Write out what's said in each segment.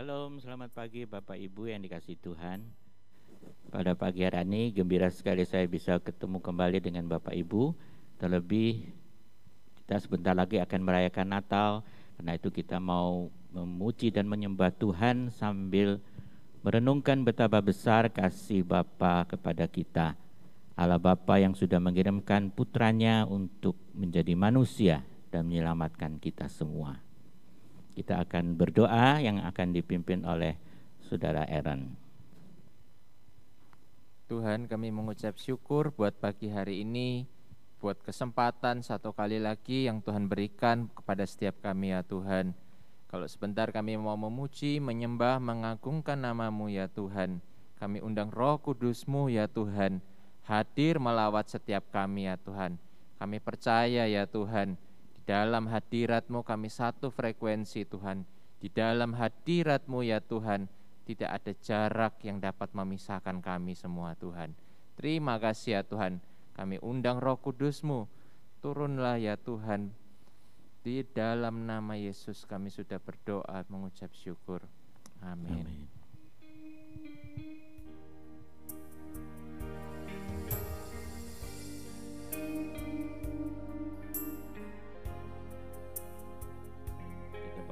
Shalom, selamat pagi Bapak Ibu yang dikasihi Tuhan. Pada pagi hari ini gembira sekali saya bisa ketemu kembali dengan Bapak Ibu. Terlebih kita sebentar lagi akan merayakan Natal. Karena itu kita mau memuji dan menyembah Tuhan sambil merenungkan betapa besar kasih Bapa kepada kita. Allah Bapa yang sudah mengirimkan putranya untuk menjadi manusia dan menyelamatkan kita semua. Kita akan berdoa yang akan dipimpin oleh Saudara Aaron. Tuhan, kami mengucap syukur buat pagi hari ini, buat kesempatan satu kali lagi yang Tuhan berikan kepada setiap kami ya Tuhan. Kalau sebentar kami mau memuji, menyembah, mengagungkan nama-Mu ya Tuhan. Kami undang Roh Kudus-Mu ya Tuhan, hadir melawat setiap kami ya Tuhan. Kami percaya ya Tuhan, dalam hadirat-Mu kami satu frekuensi Tuhan. Di dalam hadirat-Mu ya Tuhan, tidak ada jarak yang dapat memisahkan kami semua Tuhan. Terima kasih ya Tuhan, kami undang Roh Kudus-Mu, turunlah ya Tuhan. Di dalam nama Yesus kami sudah berdoa mengucap syukur. Amin. Amin.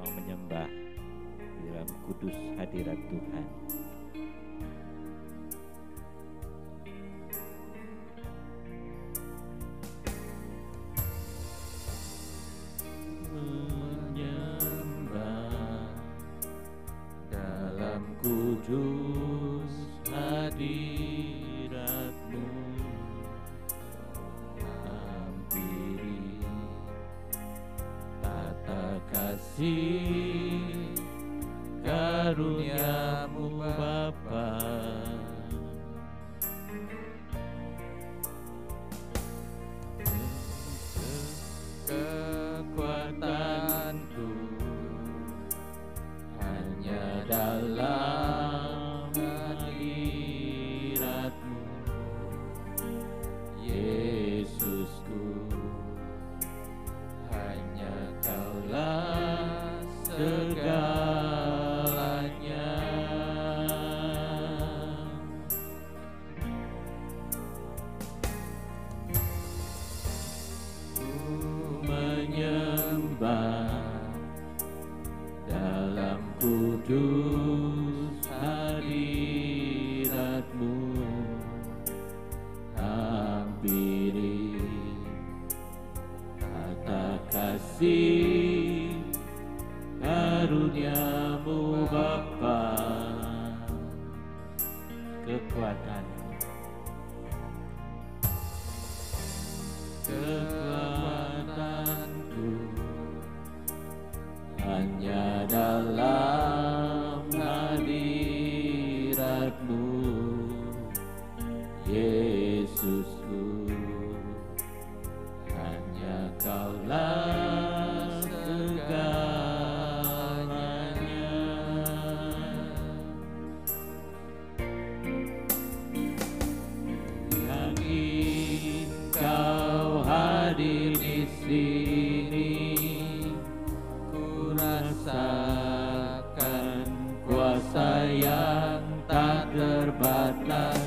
Menyembah di dalam kudus hadirat Tuhan. Menyembah dalam kudus hadirat-Mu, hampiri tata kasih karunia-Mu Bapa. Kekuatanku hanya dalam hadirat-Mu, Yesusku, hanya Kaulah segalanya. Ku menyembah dalam kudus hadirat-Mu, hampiri tata kasih karunia-Mu Bapa. Kekuatanku hanya dalam hadirat-Mu, Yesusku, hanya Kaulah segalanya. Yang ingin Kau hadir di sini, ku rasakan kuasa yang tak terbatas.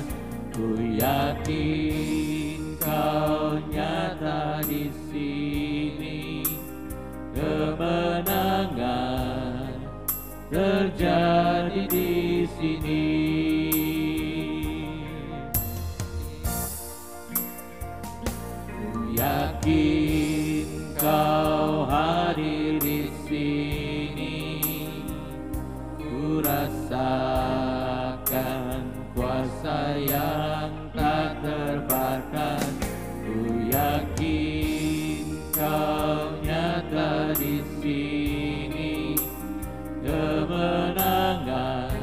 Ku yakin Kau nyata di sini, kemenangan terjadi di sini. Ku yakin Kau hadir di sini, ku rasakan kuasa yang tak terbatas. Ku yakin Kau nyata di sini, kemenangan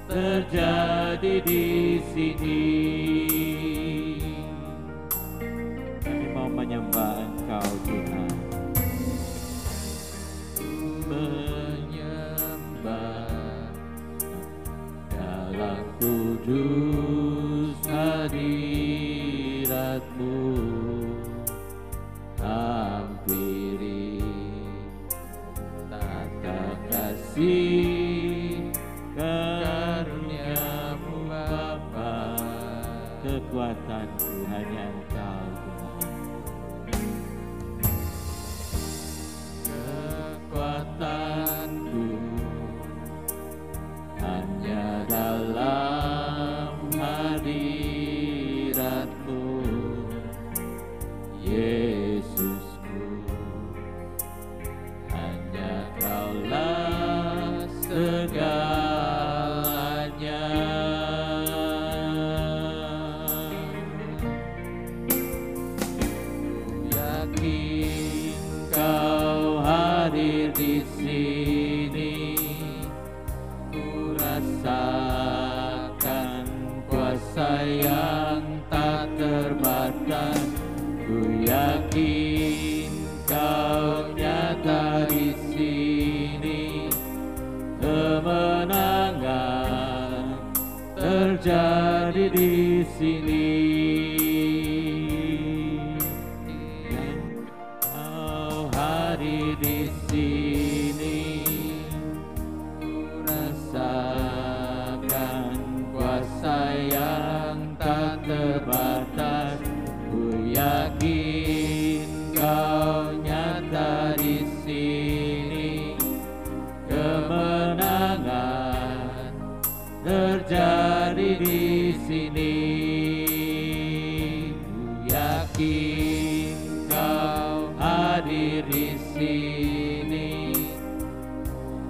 terjadi di sini. Kami mau menyembah Engkau Tuhan. Menyembah dalam kudus hadirat-Mu, hampiri tata kasih Yesusku, hanya Kaulah segalanya. Yakin Kau hadir di sini, ku rasakan kuasa yang tak terbatas. Ku yakin Kau nyata di sini, kemenangan terjadi di sini. Kau hadir di sini, ku rasakan kuasa yang tak terbatas. Ku yakin Kau nyata di sini, kemenangan terjadi di sini. Ku yakin Kau hadir di sini,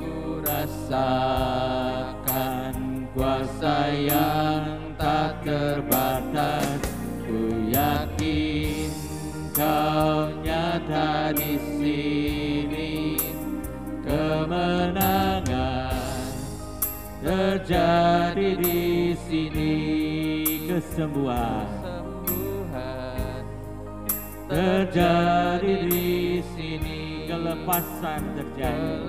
ku rasakan kuasa yang tak terbatas. Ku yakin Kau nyata di sini, kemenangan terjadi di sini. Kesembuhan terjadi di sini, kelepasan terjadi,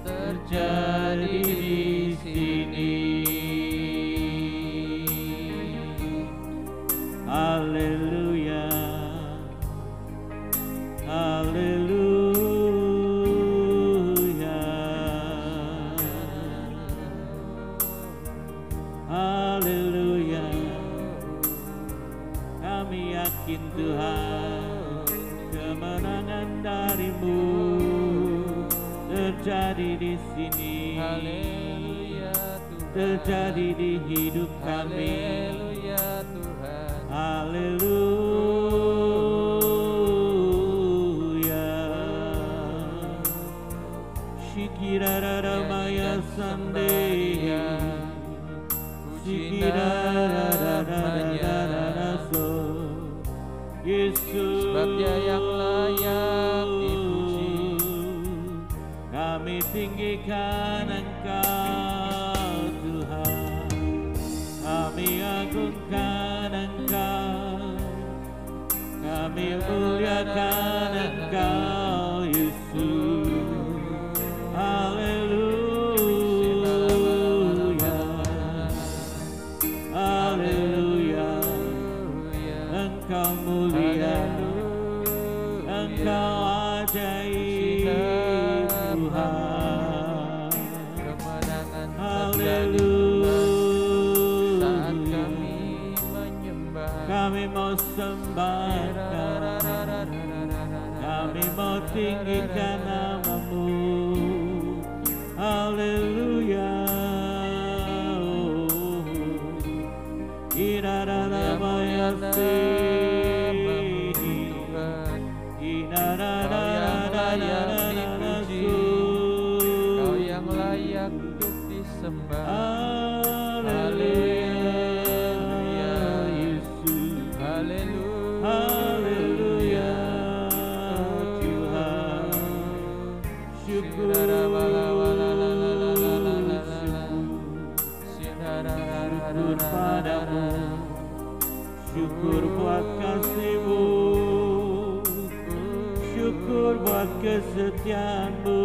terjadi di sini. Haleluya, haleluya, haleluya. Kami yakin Tuhan, kemenangan dari-Mu terjadi di sini. Haleluya Tuhan, terjadi di hidup kami. Haleluya Tuhan, Haleluya. Shikirara maya sandeya, Shikirara so. Yesus, sebab Dia yang layak dipuji. Kami tinggikan Engkau Tuhan, kami agungkan Engkau, kami muliakan Engkau Yesus. Haleluya, haleluya. Engkau mulia, Engkau ajaib Tuhan. Kemenangan Haleluya. saat kami menyembah. Kami mau sembah, kami mau tinggikan nama-Mu. Haleluya. Kau yang layak untuk disembah. Haleluya Yesus, haleluya Tuhan. Syukur padamu, syukur buat kasih-Mu, syukur buat kesetiaan-Mu.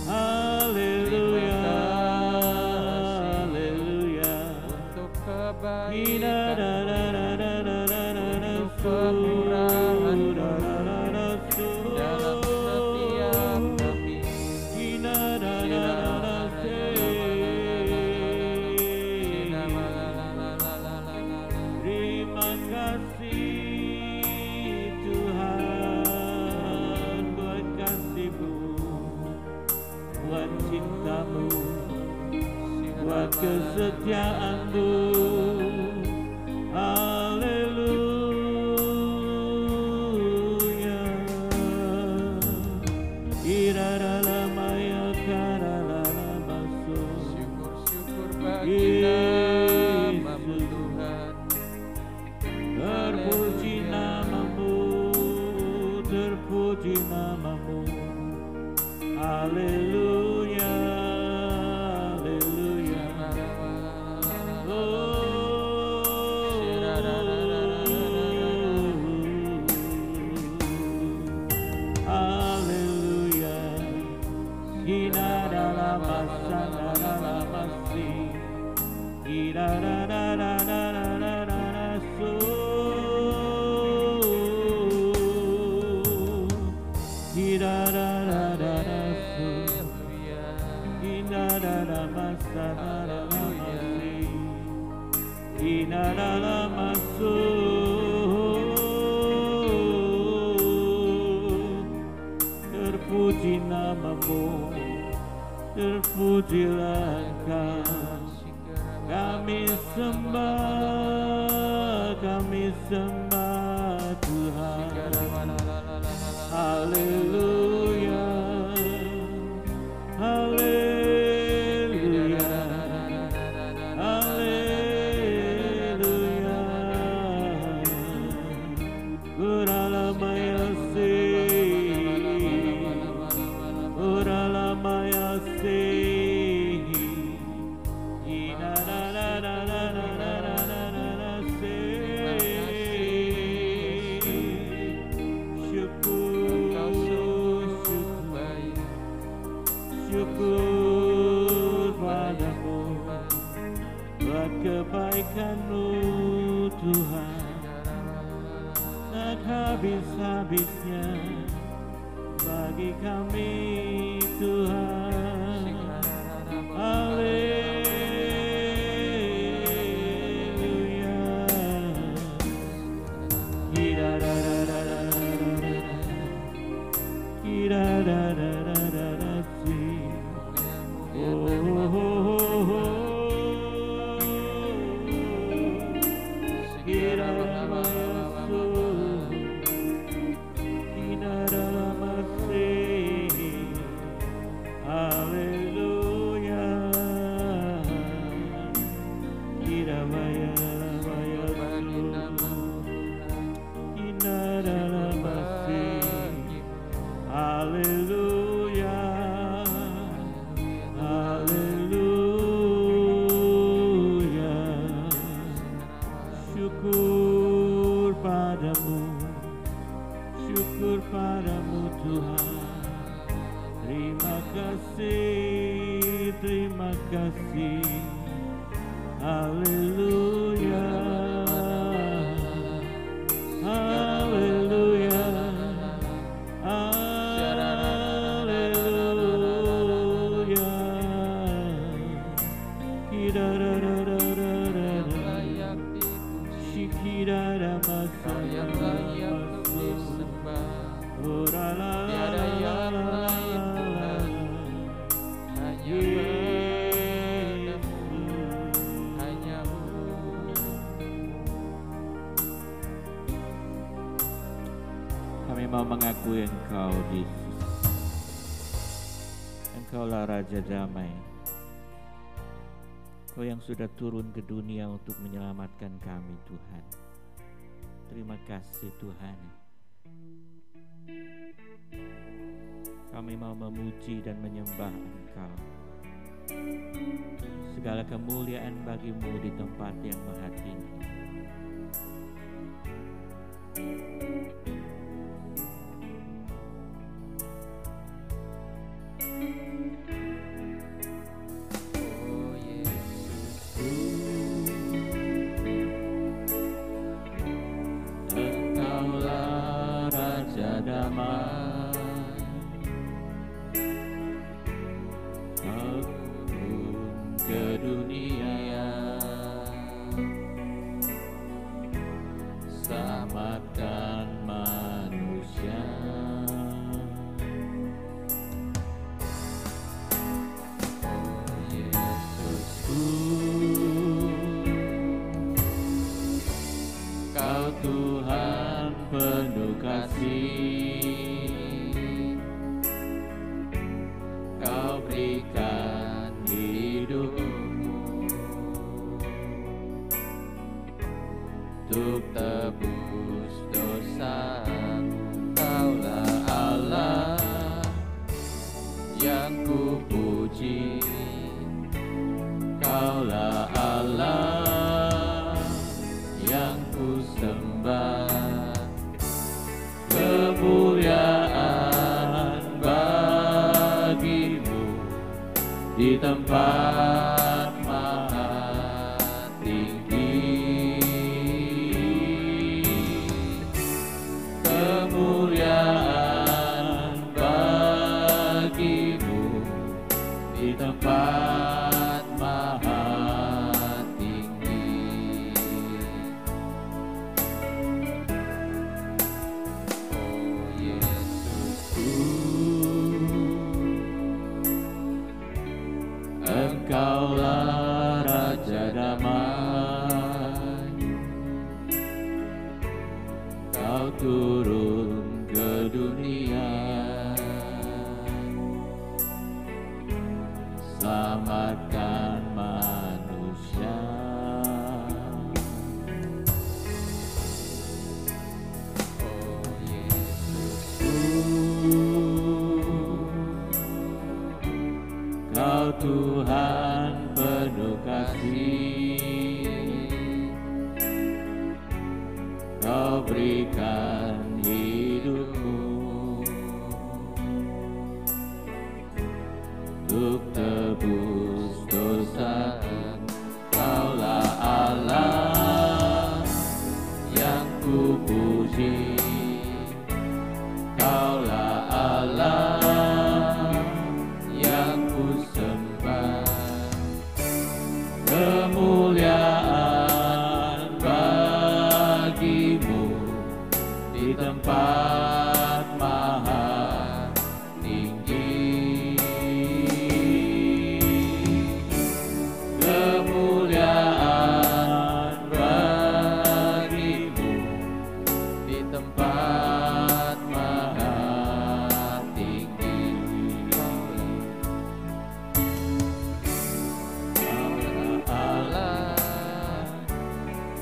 Haleluya, haleluya. untuk kebaikan, untuk kemurahan dalam setiap kami. Terima kasih Tuhan, buat kesetiaan-Mu. Haleluya. Iraralamaya karalamaso. Syukur bagi nama-Mu Tuhan. Terpuji nama-Mu, terpuji nama-Mu. Haleluya, haleluya. Haleluya. Ina dalam masa dalam masi. Ira ra ra ra ra ra ra ra so. Ira ra ra ra ra so. Ina dalam masa dalam masi. Ina dalam maso. Terpuji nama-Mu, terpujilah Engkau. Kami sembah Tuhan. Haleluya, haleluya, haleluya. Uralamaya se, uralamaya se. Syukur padamu buat kebaikan-Mu Tuhan, tak habis-habisnya bagi kami Tuhan. Haleluya. Haleluya, haleluya. Syukur padamu, syukur padamu Tuhan. Terima kasih, terima kasih. Haleluya, haleluya. Kau yang layak untuk disembah, tiada yang lain Tuhan, hanya padamu, hanya-Mu. Kami mau mengakui Engkau di Engkaulah Raja Damai. Kau yang sudah turun ke dunia untuk menyelamatkan kami Tuhan. Terima kasih Tuhan. Kami mau memuji dan menyembah Engkau. Segala kemuliaan bagi-Mu di tempat yang maha tinggi. untuk tebus dosa. Kaulah Allah yang ku puji, Kaulah Allah yang ku sembah. Kemuliaan bagimu di tempat maha tinggi. Kemuliaan bagimu di tempat maha tinggi. Oh Yesusku, Engkaulah Raja damai. Kau turun ke dunia, selamatkan manusia. Oh Yesusku, Kau Tuhan penuh kasih, Kau berikan hidupmu untuk tebus dosa. Kaulah Allah yang ku puji, Kaulah Allah yang ku sembah. Kemuliaan bagimu di tempat maha tinggi. Kemuliaan bagimu di tempat maha tinggi. Kaulah Allah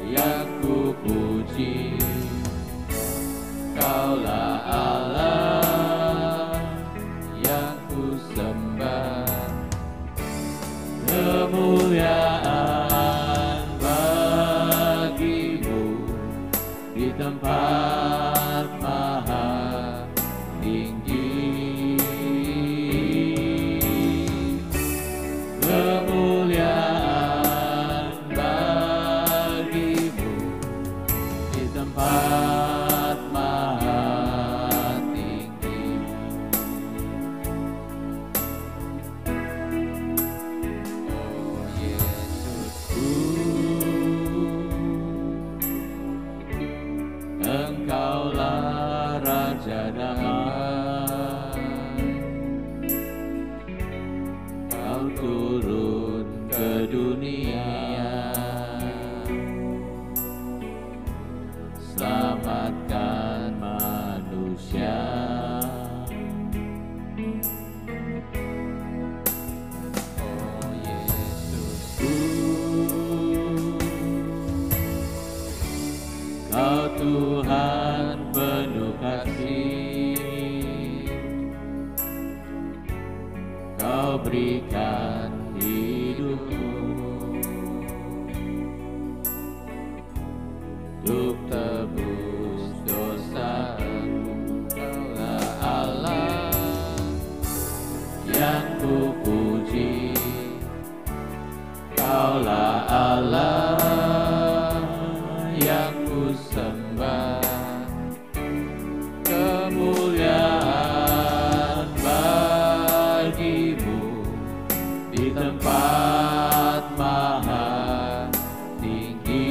yang ku puji, Kaulah Allah yang ku sembah. Kemuliaan bagimu di tempat maha tinggi. Kemuliaan bagimu di tempat maha tinggi. Oh Yesusku, Engkaulah Raja damai. Kau turun ke dunia, selamatkan manusia. Oh Yesusku, Kau Tuhan penuh kasih, Kau berikan hidupmu untuk tebus dosa. Kaulah Allah yang ku puji, Kaulah Allah yang ku sembah. Kemuliaan bagimu di tempat maha tinggi.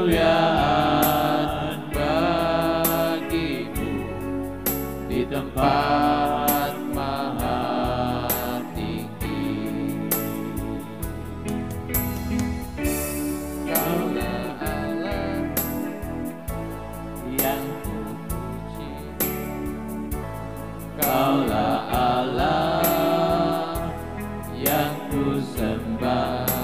Kemuliaan bagimu di tempat maha tinggi. Kaulah Allah yang ku puji, Kaulah Allah yang ku sembah.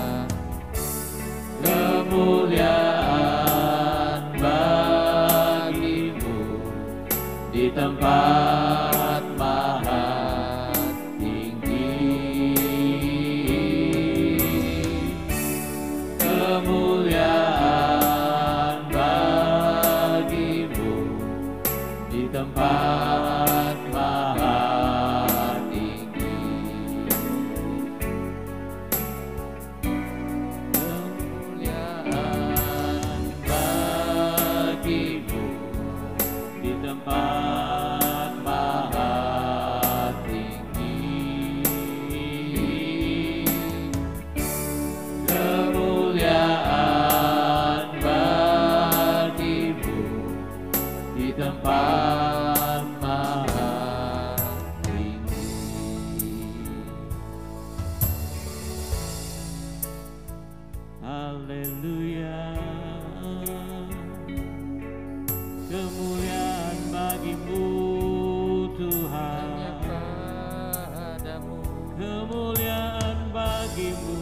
bagimu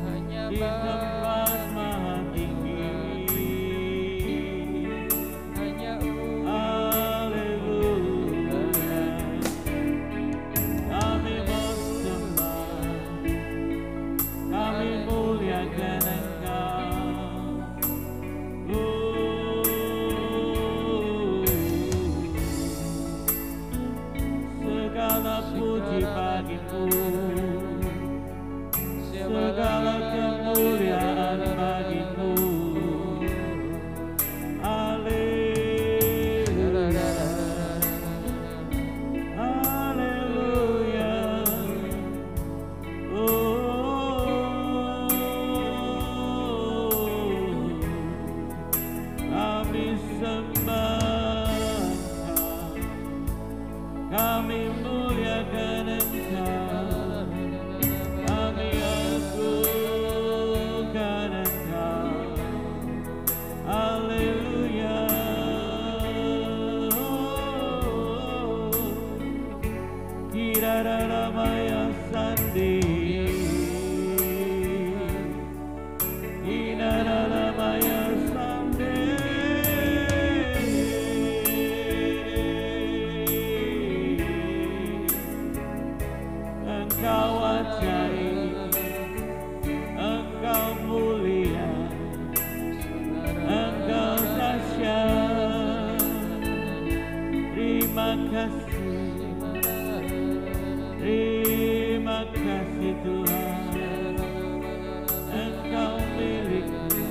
hanya di tempat maha tinggi. hanya Haleluya, kami bersembah, kami muliakan Engkau. Segala puji bagimu, segala kemuliaan bagimu. Haleluya, haleluya. Kami sembah, kami muliakan Engkau, kami agungkan Engkau. Haleluya. Hirararamaya sandi, Hirararamaya sandi. Engkau ajaib, Engkau mulia, Engkau dahsyat. Terima kasih Tuhan, Engkau milikku.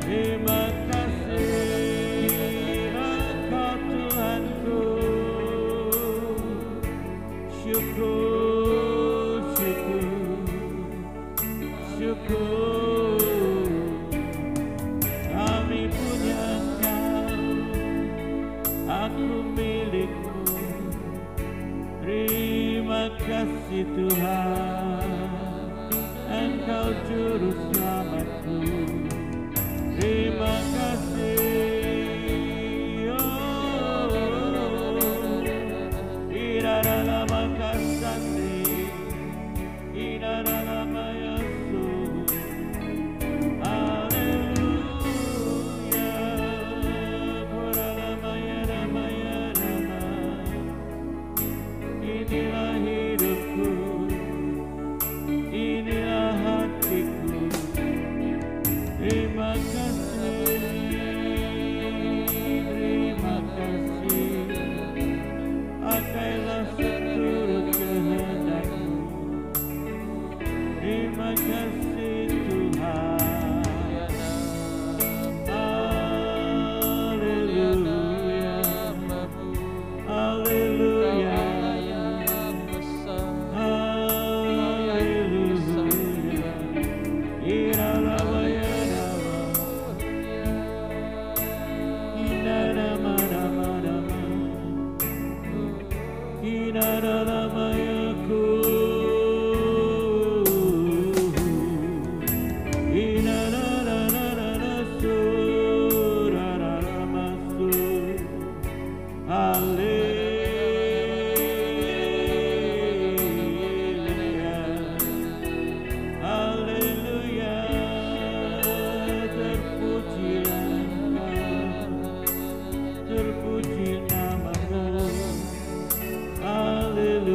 Terima kasih Engkau Tuhanku. Syukur, syukur, syukur. Kami punya Engkau, aku milikmu. Terima kasih Tuhan, Engkau juru selamatku. Terima kasih, oh, Iraralama kasandi, Iraralama yasu. Haleluya, Koralama yarama yarama. Inilah hidupku, inilah hatiku. Terima kasih, terima kasih. Pakailah seturut kehendakmu. Terima kasih Tuhan. Haleluya, haleluya. Terpuji namamu. Haleluya.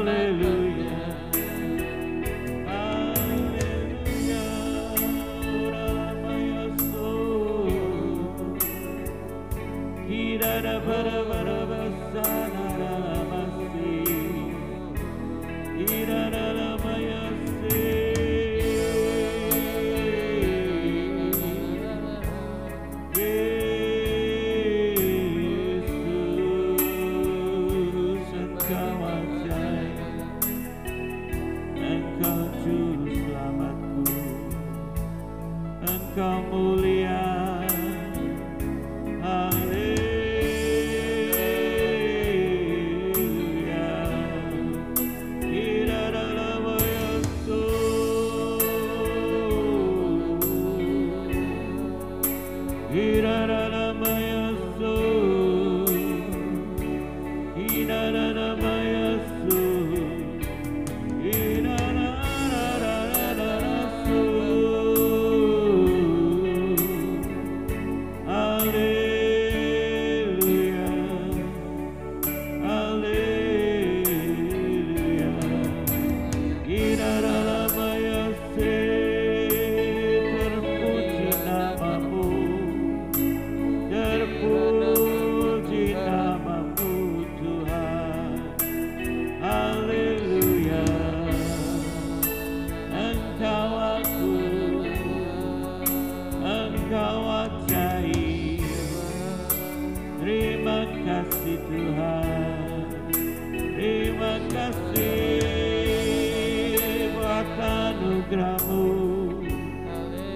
Haleluya, haleluya, Ramayaso, Kirara bara bara basana ramasi, Kirara ramayase, Yesus Engkau ajaib, Engkau juru selamatku, Engkau mulia. Haleluya, Irararabayaso, Irararabayaso, Irararabayaso, Irararararaso. Haleluya, haleluya, Irararabayase, terpuji namamu, terpuji namamu Tuhan. Haleluya, Engkau agung, Engkau ajaib. Terima kasih Tuhan, terima kasih buat anugerah-Mu,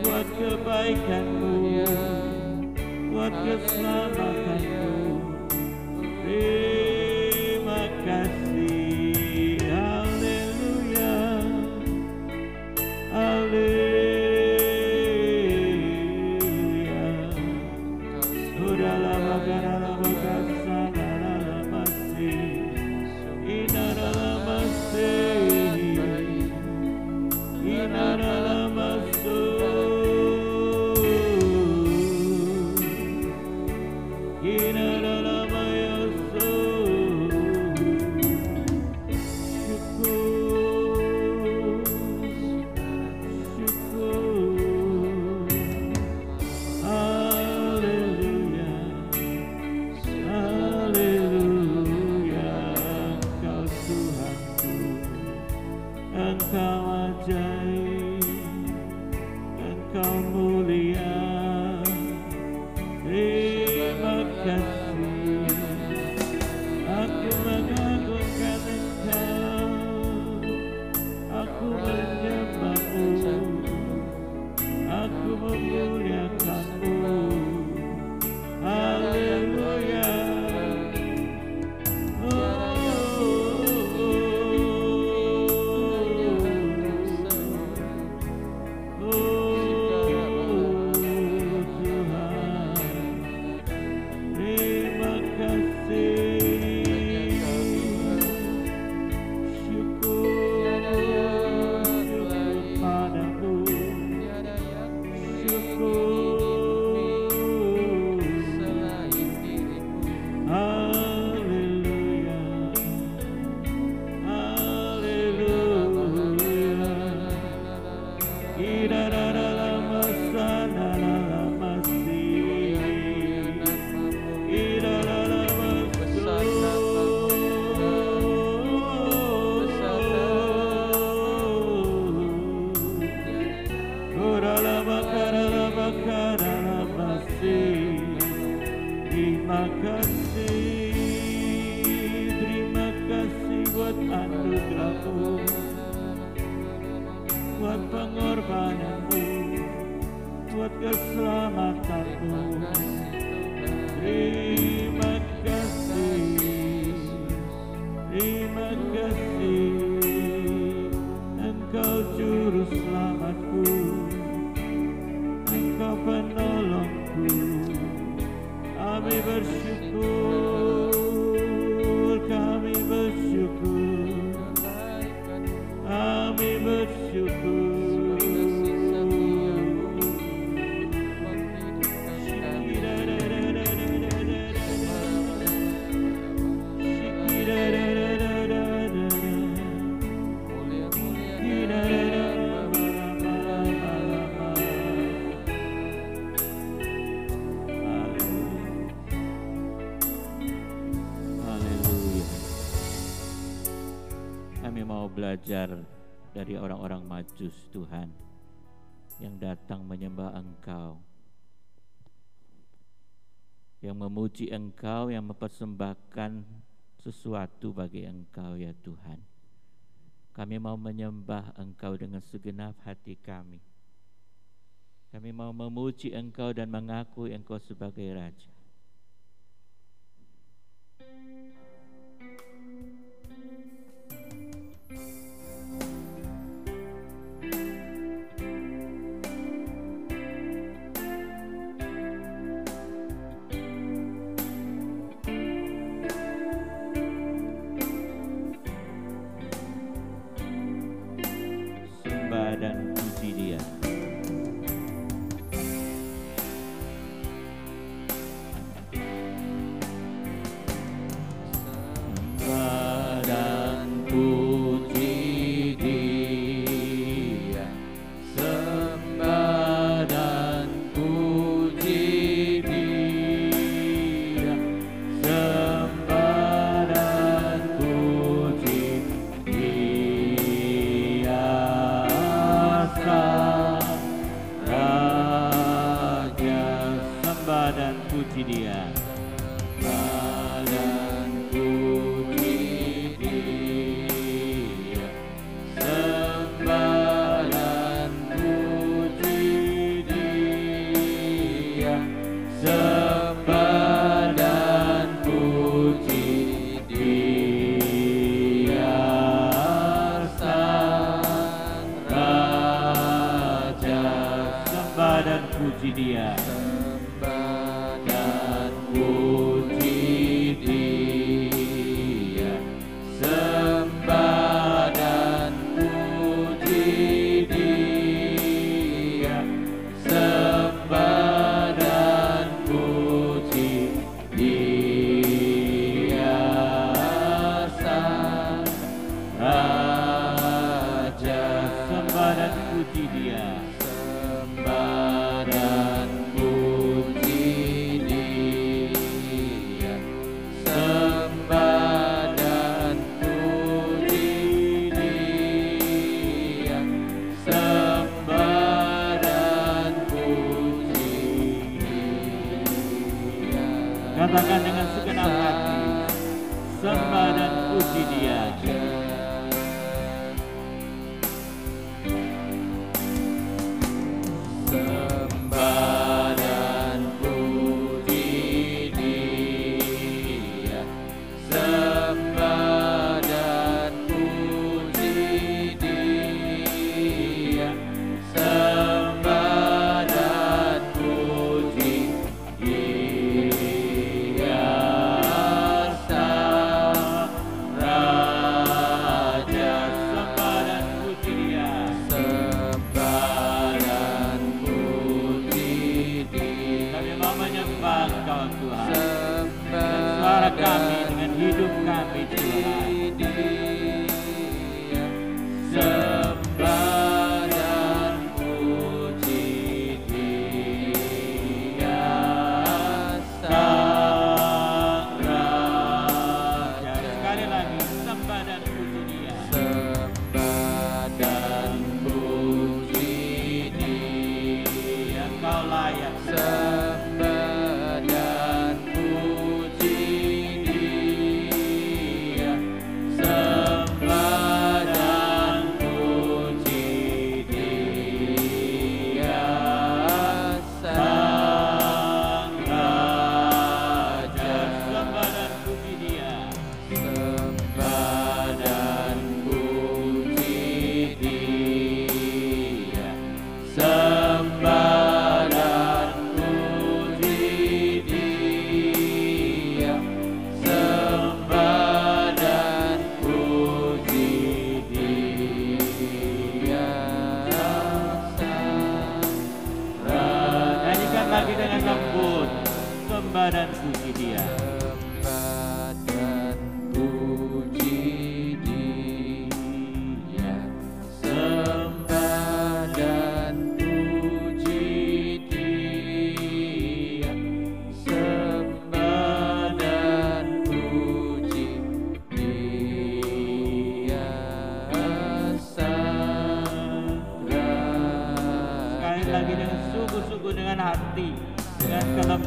buat kebaikan-Mu, buat keselamatan-Mu. Terima kasih, haleluya, haleluya. Udahlah bagara bagasana lamasi, inara lamasi, inara lamasu, inara lamayasu. Syukur, haleluya, haleluya. Engkau Tuhanku, Engkau ajaib, Engkau mulia. Terima kasih, aku mengagungkan Engkau, aku menyembah-Mu, aku memuliakan-Mu. Haleluya, terima kasih. Syukur, syukur padamu, syukur. Haleluya, haleluya. Irararamasana lamasi, terima kasih buat anugerah-Mu, buat pengorbanan-Mu, buat keselamatan-Mu. Terima kasih, terima kasih. Engkau juru selamatku, Engkau penolongku. Kami bersyukur, kami bersyukur, kami bersyukur. Kami mau belajar dari orang-orang Majus Tuhan yang datang menyembah Engkau, yang memuji Engkau, yang mempersembahkan sesuatu bagi Engkau ya Tuhan. Kami mau menyembah Engkau dengan segenap hati kami. Kami mau memuji Engkau dan mengakui Engkau sebagai Raja. Dan puji Dia. Sembah dan puji Dia, sembah dan puji Dia, sembah dan puji Dia. Raja, sembah dan puji Dia, sembah dan puji Dia, sembah dan puji Dia, sembah dan puji Dia, Sang Raja, sembah dan puji Dia, sembah dan puji Dia, sembah dan puji Dia, sembah dan puji Dia, Sang Raja, sembah dan puji Dia, sembah dan puji Dia, sembah dan puji Dia, sembah dan puji Dia. Katakan dengan segenap hati, sembah dan puji Dia. Sembah dan puji Dia, sembah dan puji Dia, sembah dan puji Dia,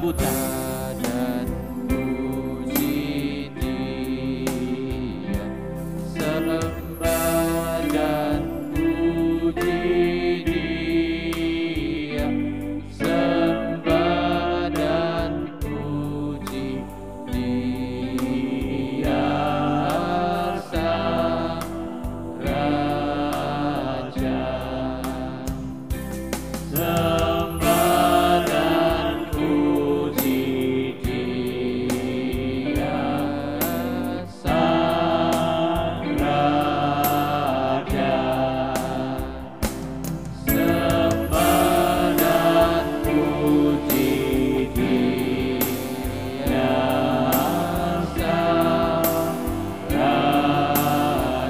sambutan. dan puji Dia, sembah dan puji Dia, sembah dan puji Dia, Sang Raja. Sembah dan puji Dia, Sang Raja. Sembah dan puji Dia, Sang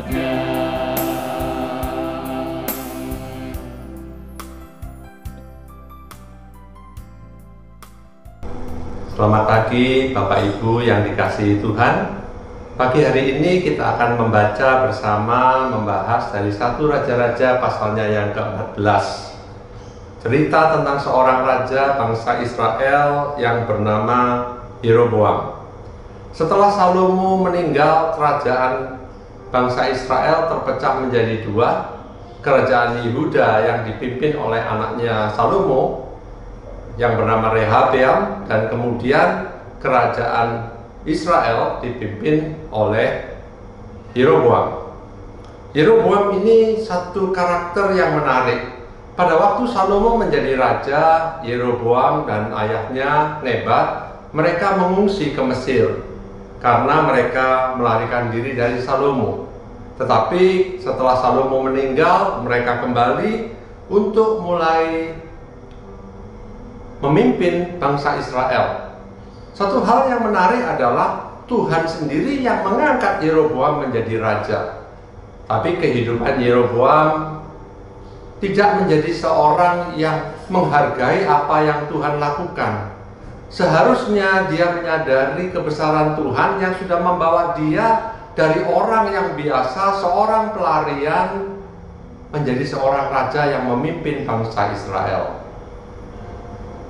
Raja. Selamat pagi Bapak Ibu yang dikasihi Tuhan. Pagi hari ini kita akan membaca bersama membahas dari 1 Raja-Raja pasalnya yang ke-14. Cerita tentang seorang raja bangsa Israel yang bernama Yeroboam. Setelah Salomo meninggal, kerajaan bangsa Israel terpecah menjadi dua. Kerajaan Yehuda yang dipimpin oleh anaknya Salomo yang bernama Rehabeam, dan kemudian kerajaan Israel dipimpin oleh Yeroboam. Yeroboam ini satu karakter yang menarik. Pada waktu Salomo menjadi raja, Yeroboam dan ayahnya Nebat, mereka mengungsi ke Mesir karena mereka melarikan diri dari Salomo. Tetapi setelah Salomo meninggal, mereka kembali untuk mulai memimpin bangsa Israel. Satu hal yang menarik adalah Tuhan sendiri yang mengangkat Yeroboam menjadi raja. Tapi kehidupan Yeroboam tidak menjadi seorang yang menghargai apa yang Tuhan lakukan. Seharusnya dia menyadari kebesaran Tuhan yang sudah membawa dia dari orang yang biasa, seorang pelarian, menjadi seorang raja yang memimpin bangsa Israel.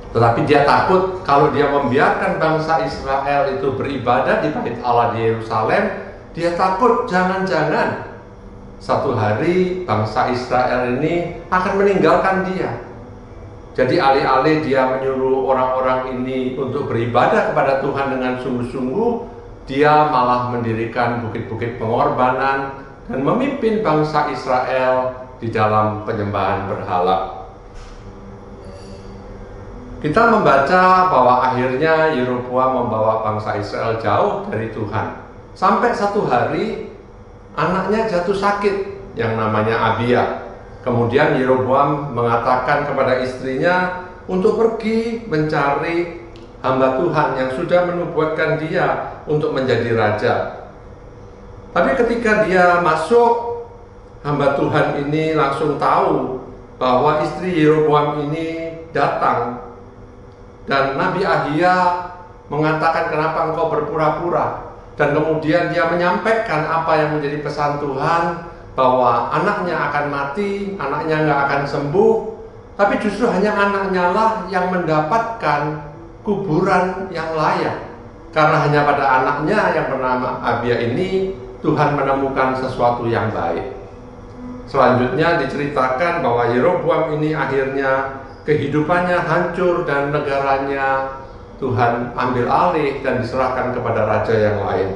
Tetapi dia takut kalau dia membiarkan bangsa Israel itu beribadah di bait Allah di Yerusalem. Dia takut jangan-jangan satu hari bangsa Israel ini akan meninggalkan dia. Jadi alih-alih dia menyuruh orang-orang ini untuk beribadah kepada Tuhan dengan sungguh-sungguh, dia malah mendirikan bukit-bukit pengorbanan dan memimpin bangsa Israel di dalam penyembahan berhala. Kita membaca bahwa akhirnya Yeroboam membawa bangsa Israel jauh dari Tuhan. Sampai satu hari anaknya jatuh sakit yang namanya Abia. Kemudian Yeroboam mengatakan kepada istrinya untuk pergi mencari hamba Tuhan yang sudah menubuatkan dia untuk menjadi raja. Tapi ketika dia masuk, hamba Tuhan ini langsung tahu bahwa istri Yeroboam ini datang. Dan Nabi Ahia mengatakan, kenapa engkau berpura-pura? Dan kemudian dia menyampaikan apa yang menjadi pesan Tuhan, bahwa anaknya akan mati, anaknya nggak akan sembuh, tapi justru hanya anaknya lah yang mendapatkan kuburan yang layak. Karena hanya pada anaknya yang bernama Abia ini Tuhan menemukan sesuatu yang baik. Selanjutnya diceritakan bahwa Yeroboam ini akhirnya kehidupannya hancur dan negaranya Tuhan ambil alih dan diserahkan kepada raja yang lain.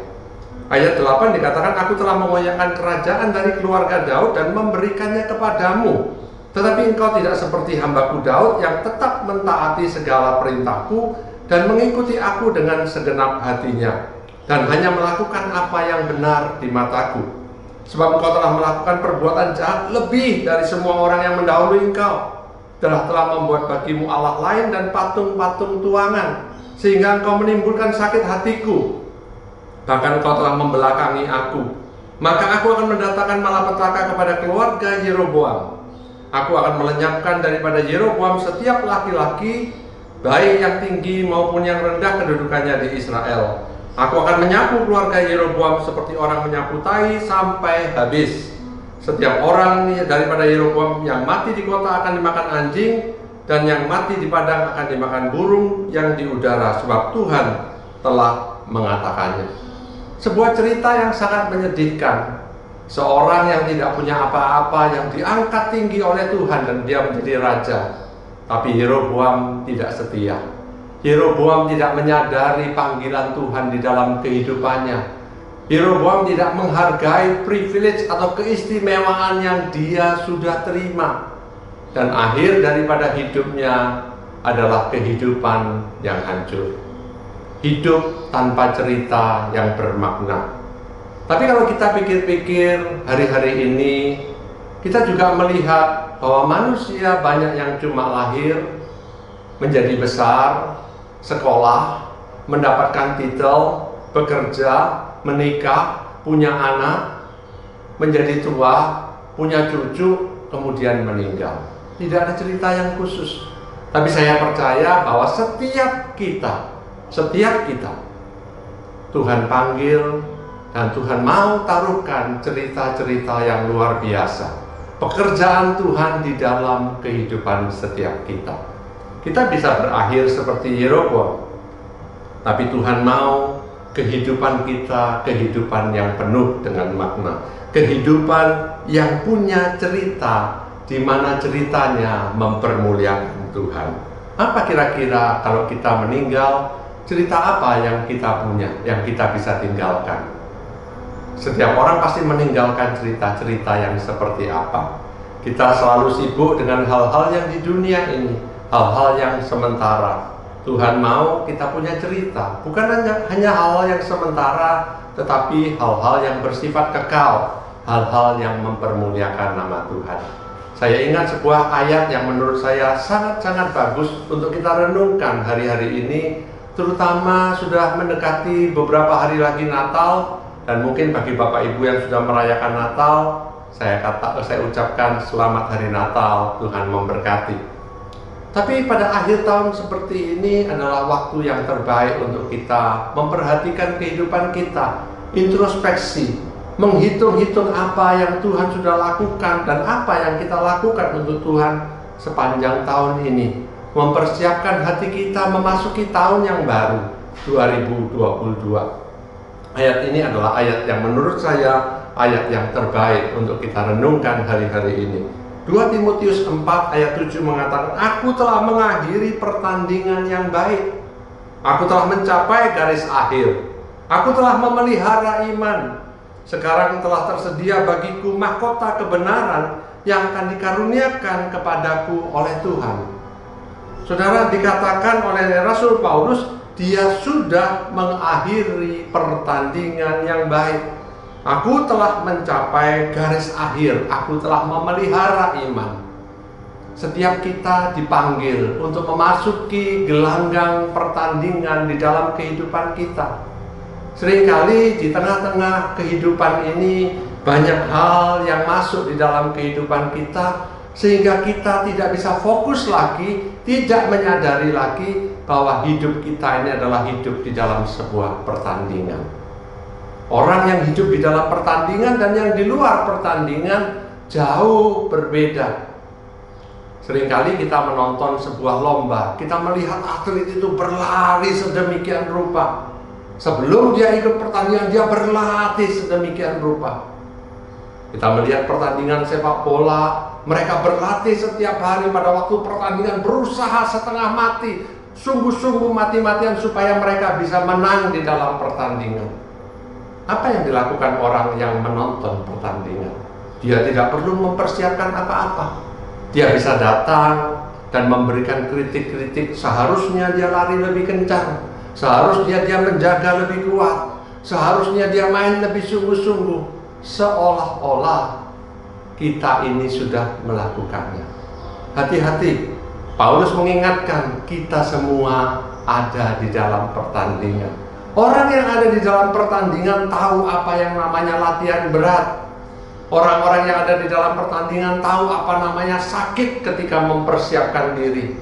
Ayat 8 dikatakan, aku telah mengoyakkan kerajaan dari keluarga Daud dan memberikannya kepadamu. Tetapi engkau tidak seperti hambaku Daud yang tetap mentaati segala perintahku dan mengikuti aku dengan segenap hatinya, dan hanya melakukan apa yang benar di mataku. Sebab engkau telah melakukan perbuatan jahat lebih dari semua orang yang mendahului engkau. Telah membuat bagimu Allah lain dan patung-patung tuangan, sehingga engkau menimbulkan sakit hatiku. Bahkan engkau telah membelakangi aku. Maka aku akan mendatangkan malapetaka kepada keluarga Yeroboam. Aku akan melenyapkan daripada Yeroboam setiap laki-laki, baik yang tinggi maupun yang rendah kedudukannya di Israel. Aku akan menyapu keluarga Yeroboam seperti orang menyapu tai sampai habis. Setiap orang daripada Yeroboam yang mati di kota akan dimakan anjing, dan yang mati di padang akan dimakan burung yang di udara, sebab Tuhan telah mengatakannya. Sebuah cerita yang sangat menyedihkan. Seorang yang tidak punya apa-apa, yang diangkat tinggi oleh Tuhan dan dia menjadi raja. Tapi Yeroboam tidak setia. Yeroboam tidak menyadari panggilan Tuhan di dalam kehidupannya. Yeroboam tidak menghargai privilege atau keistimewaan yang dia sudah terima. Dan akhir daripada hidupnya adalah kehidupan yang hancur. Hidup tanpa cerita yang bermakna. Tapi kalau kita pikir-pikir hari-hari ini, kita juga melihat bahwa manusia banyak yang cuma lahir, menjadi besar, sekolah, mendapatkan titel, bekerja, menikah, punya anak, menjadi tua, punya cucu, kemudian meninggal. Tidak ada cerita yang khusus. Tapi saya percaya bahwa setiap kita Tuhan panggil dan Tuhan mau taruhkan cerita-cerita yang luar biasa. Pekerjaan Tuhan di dalam kehidupan setiap kita. Kita bisa berakhir seperti Yeroboam, tapi Tuhan mau kehidupan kita kehidupan yang penuh dengan makna, kehidupan yang punya cerita, di mana ceritanya mempermuliakan Tuhan. Apa kira-kira kalau kita meninggal, cerita apa yang kita punya, yang kita bisa tinggalkan? Setiap orang pasti meninggalkan cerita-cerita yang seperti apa. Kita selalu sibuk dengan hal-hal yang di dunia ini, hal-hal yang sementara. Tuhan mau kita punya cerita, bukan hanya hal-hal yang sementara, tetapi hal-hal yang bersifat kekal, hal-hal yang mempermuliakan nama Tuhan. Saya ingat sebuah ayat yang menurut saya sangat-sangat bagus untuk kita renungkan hari-hari ini, terutama sudah mendekati beberapa hari lagi Natal. Dan mungkin bagi Bapak Ibu yang sudah merayakan Natal, saya ucapkan selamat hari Natal, Tuhan memberkati. Tapi pada akhir tahun seperti ini adalah waktu yang terbaik untuk kita memperhatikan kehidupan kita, introspeksi, menghitung-hitung apa yang Tuhan sudah lakukan dan apa yang kita lakukan untuk Tuhan sepanjang tahun ini, mempersiapkan hati kita memasuki tahun yang baru, 2022. Ayat ini adalah ayat yang menurut saya ayat yang terbaik untuk kita renungkan hari-hari ini. 2 Timotius 4 ayat 7 mengatakan, "Aku telah mengakhiri pertandingan yang baik. Aku telah mencapai garis akhir. Aku telah memelihara iman. Sekarang telah tersedia bagiku mahkota kebenaran yang akan dikaruniakan kepadaku oleh Tuhan." Saudara, dikatakan oleh Rasul Paulus, dia sudah mengakhiri pertandingan yang baik. Aku telah mencapai garis akhir. Aku telah memelihara iman. Setiap kita dipanggil untuk memasuki gelanggang pertandingan di dalam kehidupan kita. Seringkali di tengah-tengah kehidupan ini banyak hal yang masuk di dalam kehidupan kita, sehingga kita tidak bisa fokus lagi, tidak menyadari lagi bahwa hidup kita ini adalah hidup di dalam sebuah pertandingan. Orang yang hidup di dalam pertandingan dan yang di luar pertandingan jauh berbeda. Seringkali kita menonton sebuah lomba, kita melihat atlet itu berlari sedemikian rupa. Sebelum dia ikut pertandingan, dia berlatih sedemikian rupa. Kita melihat pertandingan sepak bola, mereka berlatih setiap hari pada waktu pertandingan, berusaha setengah mati, sungguh-sungguh mati-matian supaya mereka bisa menang di dalam pertandingan. Apa yang dilakukan orang yang menonton pertandingan? Dia tidak perlu mempersiapkan apa-apa. Dia bisa datang dan memberikan kritik-kritik. Seharusnya dia lari lebih kencang, seharusnya dia menjaga lebih kuat, seharusnya dia main lebih sungguh-sungguh. Seolah-olah kita ini sudah melakukannya. Hati-hati, Paulus mengingatkan kita semua ada di dalam pertandingan. Orang yang ada di dalam pertandingan tahu apa yang namanya latihan berat. Orang-orang yang ada di dalam pertandingan tahu apa namanya sakit ketika mempersiapkan diri.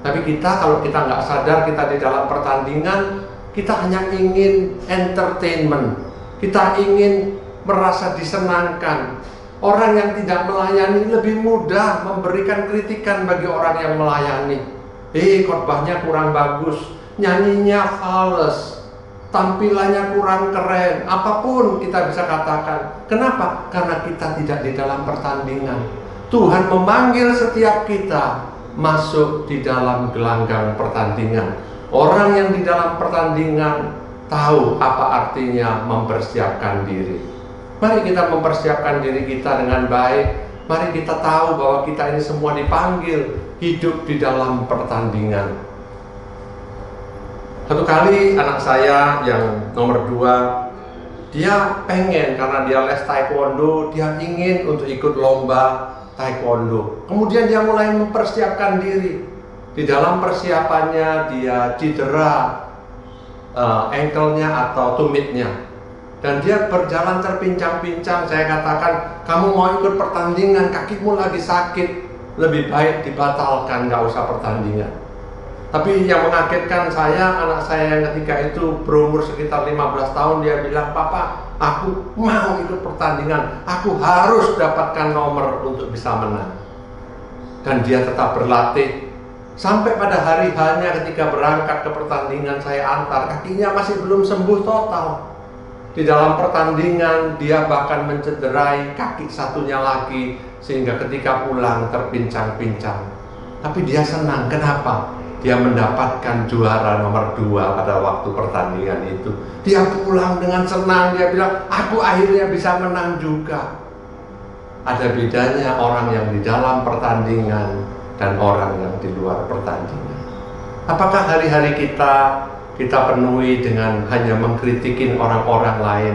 Tapi kita, kalau kita nggak sadar kita di dalam pertandingan, kita hanya ingin entertainment. Kita ingin merasa disenangkan. Orang yang tidak melayani lebih mudah memberikan kritikan bagi orang yang melayani. Khotbahnya kurang bagus, nyanyinya fals, tampilannya kurang keren, apapun kita bisa katakan. Kenapa? Karena kita tidak di dalam pertandingan. Tuhan memanggil setiap kita masuk di dalam gelanggang pertandingan. Orang yang di dalam pertandingan tahu apa artinya mempersiapkan diri. Mari kita mempersiapkan diri kita dengan baik. Mari kita tahu bahwa kita ini semua dipanggil hidup di dalam pertandingan. Satu kali anak saya yang nomor 2, dia pengen, karena dia les taekwondo, dia ingin untuk ikut lomba taekwondo. Kemudian dia mulai mempersiapkan diri. Di dalam persiapannya dia cedera ankle-nya atau tumitnya. Dan dia berjalan terpincang-pincang. Saya katakan, kamu mau ikut pertandingan, kakimu lagi sakit, lebih baik dibatalkan, gak usah pertandingan. Tapi yang mengagetkan saya, anak saya yang ketika itu berumur sekitar 15 tahun, dia bilang, "Papa, aku mau ikut pertandingan, aku harus dapatkan nomor untuk bisa menang." Dan dia tetap berlatih. Sampai pada hari H-nya ketika berangkat ke pertandingan, saya antar, kakinya masih belum sembuh total. Di dalam pertandingan dia bahkan mencederai kaki satunya lagi, sehingga ketika pulang terpincang-pincang. Tapi dia senang. Kenapa? Dia mendapatkan juara nomor 2 pada waktu pertandingan itu. Dia pulang dengan senang. Dia bilang, aku akhirnya bisa menang juga. Ada bedanya orang yang di dalam pertandingan dan orang yang di luar pertandingan. Apakah hari-hari kita penuhi dengan hanya mengkritikin orang-orang lain?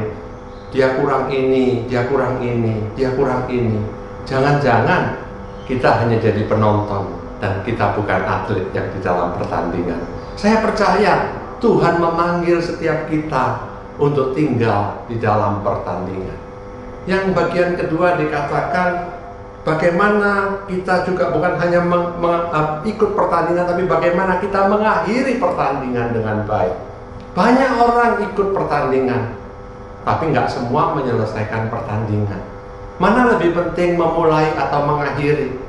Dia kurang ini, dia kurang ini, dia kurang ini. Jangan-jangan kita hanya jadi penonton dan kita bukan atlet yang di dalam pertandingan. Saya percaya Tuhan memanggil setiap kita untuk tinggal di dalam pertandingan. Yang bagian kedua dikatakan, bagaimana kita juga bukan hanya ikut pertandingan, tapi bagaimana kita mengakhiri pertandingan dengan baik. Banyak orang ikut pertandingan, tapi nggak semua menyelesaikan pertandingan. Mana lebih penting, memulai atau mengakhiri?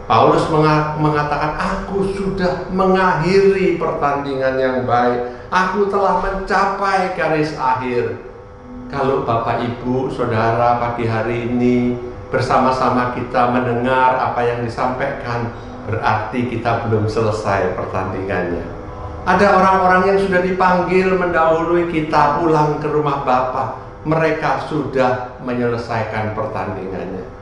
Paulus mengatakan, aku sudah mengakhiri pertandingan yang baik. Aku telah mencapai garis akhir. Kalau Bapak Ibu, Saudara pagi hari ini bersama-sama kita mendengar apa yang disampaikan, berarti kita belum selesai pertandingannya. Ada orang-orang yang sudah dipanggil mendahului kita pulang ke rumah Bapa. Mereka sudah menyelesaikan pertandingannya.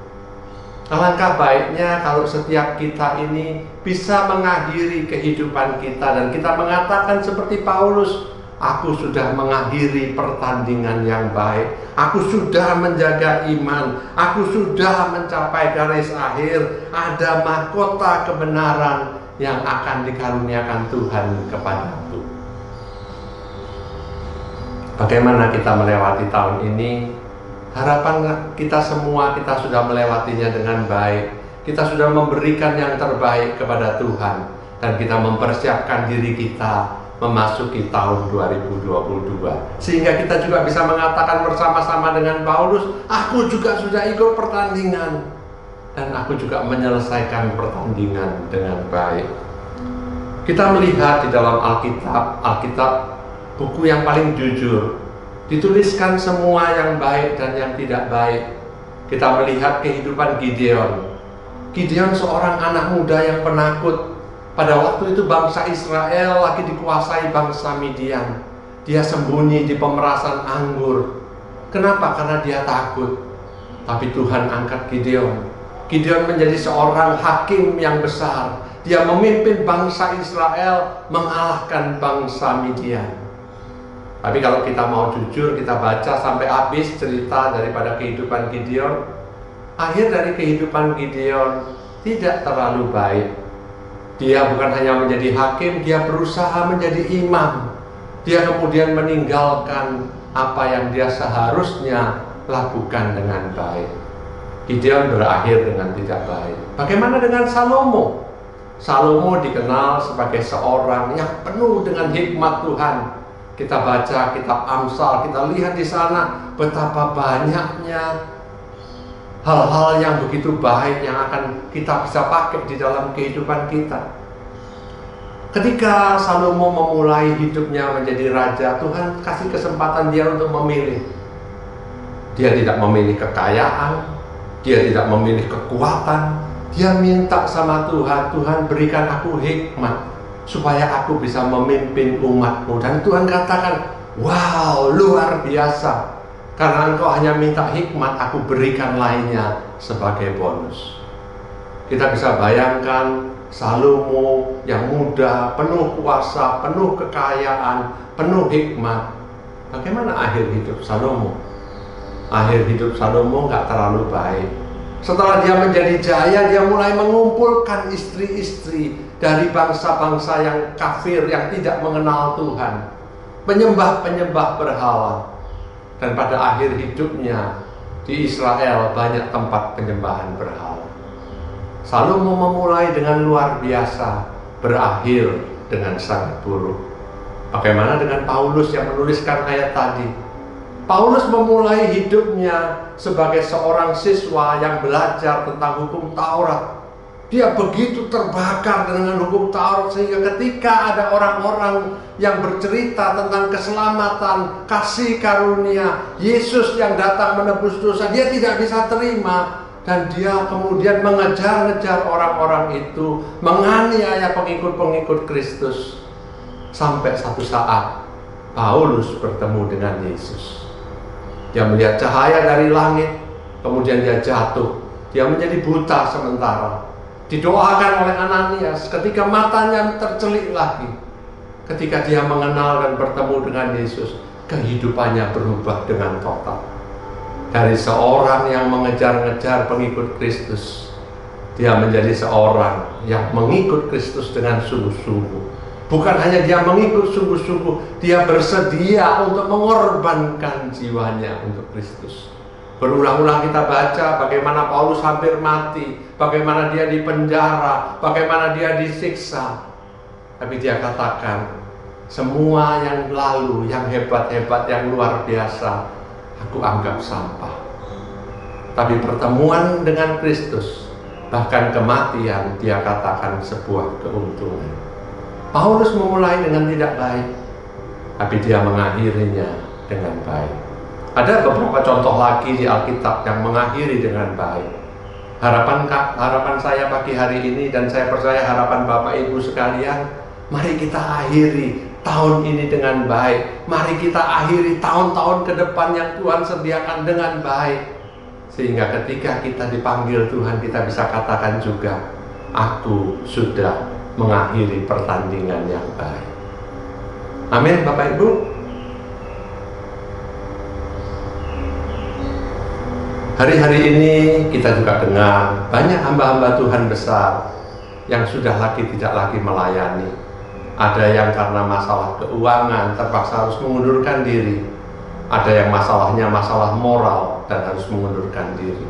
Alangkah baiknya kalau setiap kita ini bisa mengakhiri kehidupan kita dan kita mengatakan seperti Paulus, aku sudah mengakhiri pertandingan yang baik. Aku sudah menjaga iman. Aku sudah mencapai garis akhir. Ada mahkota kebenaran yang akan dikaruniakan Tuhan kepadaku. Bagaimana kita melewati tahun ini? Harapan kita semua, kita sudah melewatinya dengan baik. Kita sudah memberikan yang terbaik kepada Tuhan. Dan kita mempersiapkan diri kita memasuki tahun 2022. Sehingga kita juga bisa mengatakan bersama-sama dengan Paulus, aku juga sudah ikut pertandingan. Dan aku juga menyelesaikan pertandingan dengan baik. Kita melihat di dalam Alkitab buku yang paling jujur. Dituliskan semua yang baik dan yang tidak baik. Kita melihat kehidupan Gideon. Gideon seorang anak muda yang penakut. Pada waktu itu bangsa Israel lagi dikuasai bangsa Midian. Dia sembunyi di pemerasan anggur. Kenapa? Karena dia takut. Tapi Tuhan angkat Gideon. Gideon menjadi seorang hakim yang besar. Dia memimpin bangsa Israel mengalahkan bangsa Midian. Tapi kalau kita mau jujur, kita baca sampai habis cerita daripada kehidupan Gideon. Akhir dari kehidupan Gideon tidak terlalu baik. Dia bukan hanya menjadi hakim, dia berusaha menjadi imam. Dia kemudian meninggalkan apa yang dia seharusnya lakukan dengan baik. Gideon berakhir dengan tidak baik. Bagaimana dengan Salomo? Salomo dikenal sebagai seorang yang penuh dengan hikmat Tuhan. Kita baca kitab Amsal, kita lihat di sana betapa banyaknya hal-hal yang begitu baik yang akan kita bisa pakai di dalam kehidupan kita. Ketika Salomo memulai hidupnya menjadi raja, Tuhan kasih kesempatan dia untuk memilih. Dia tidak memilih kekayaan, dia tidak memilih kekuatan. Dia minta sama Tuhan, Tuhan berikan aku hikmat supaya aku bisa memimpin umatmu. Dan Tuhan katakan, wow, luar biasa. Karena engkau hanya minta hikmat, aku berikan lainnya sebagai bonus. Kita bisa bayangkan Salomo yang muda, penuh kuasa, penuh kekayaan, penuh hikmat. Bagaimana akhir hidup Salomo? Akhir hidup Salomo nggak terlalu baik. Setelah dia menjadi jaya, dia mulai mengumpulkan istri-istri dari bangsa-bangsa yang kafir, yang tidak mengenal Tuhan, penyembah-penyembah berhala. Dan pada akhir hidupnya di Israel banyak tempat penyembahan berhala. Salomo memulai dengan luar biasa, berakhir dengan sangat buruk. Bagaimana dengan Paulus yang menuliskan ayat tadi? Paulus memulai hidupnya sebagai seorang siswa yang belajar tentang hukum Taurat. Dia begitu terbakar dengan hukum Taurat sehingga ketika ada orang-orang yang bercerita tentang keselamatan, kasih karunia, Yesus yang datang menebus dosa, dia tidak bisa terima. Dan dia kemudian mengejar-ngejar orang-orang itu, menganiaya pengikut-pengikut Kristus. Sampai satu saat Paulus bertemu dengan Yesus. Dia melihat cahaya dari langit, kemudian dia jatuh. Dia menjadi buta sementara. Didoakan oleh Ananias ketika matanya tercelik lagi. Ketika dia mengenal dan bertemu dengan Yesus, kehidupannya berubah dengan total. Dari seorang yang mengejar-ngejar pengikut Kristus, dia menjadi seorang yang mengikut Kristus dengan sungguh-sungguh. Bukan hanya dia mengikut sungguh-sungguh, dia bersedia untuk mengorbankan jiwanya untuk Kristus. Berulang-ulang kita baca bagaimana Paulus hampir mati, bagaimana dia dipenjara, bagaimana dia disiksa. Tapi dia katakan, semua yang lalu, yang hebat-hebat, yang luar biasa, aku anggap sampah. Tapi pertemuan dengan Kristus, bahkan kematian, dia katakan sebuah keuntungan. Paulus memulai dengan tidak baik, tapi dia mengakhirinya dengan baik. Ada beberapa contoh lagi di Alkitab yang mengakhiri dengan baik. Harapan saya pagi hari ini, dan saya percaya harapan Bapak Ibu sekalian, mari kita akhiri tahun ini dengan baik. Mari kita akhiri tahun-tahun ke depan yang Tuhan sediakan dengan baik. Sehingga ketika kita dipanggil Tuhan, kita bisa katakan juga, aku sudah mengakhiri pertandingan yang baik. Amin, Bapak Ibu. Hari-hari ini kita juga dengar banyak hamba-hamba Tuhan besar yang sudah tidak lagi melayani. Ada yang karena masalah keuangan terpaksa harus mengundurkan diri. Ada yang masalahnya masalah moral dan harus mengundurkan diri.